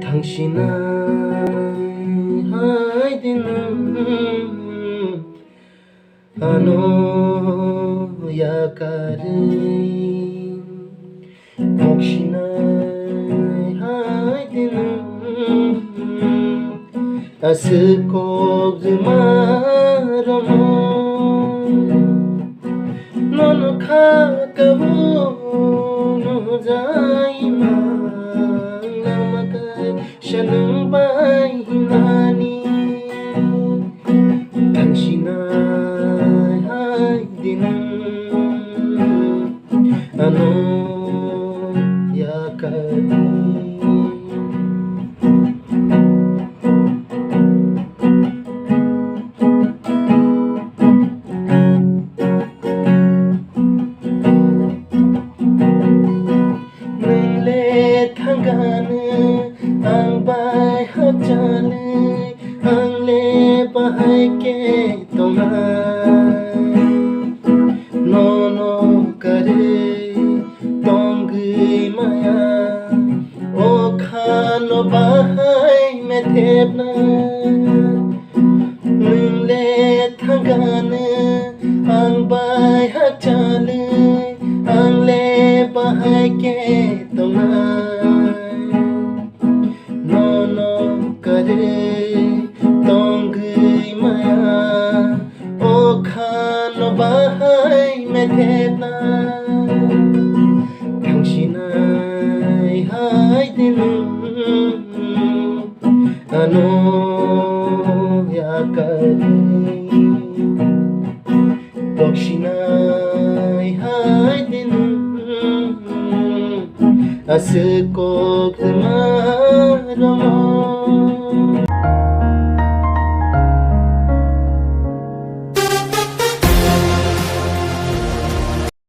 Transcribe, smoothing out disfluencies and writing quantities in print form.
당신아 하이디는 아노야가를 혹시나 하이디는 아스코그마로모 너는 가까운 자이만 Shanang bay hinani 당신아 하이디는 아노야가리 nanglet hangga는 ang bay hapjanay ang lebahay ke tongai nono kare tonggay maya o khano bahay methep na nanglet hangga는 ang bay hapjanay ang lebahay ke tongai nono kare tonggay maya o khano bahay methep na 당신의 하이디는 아노야가리 혹시나의 하이디는 아스코그마로모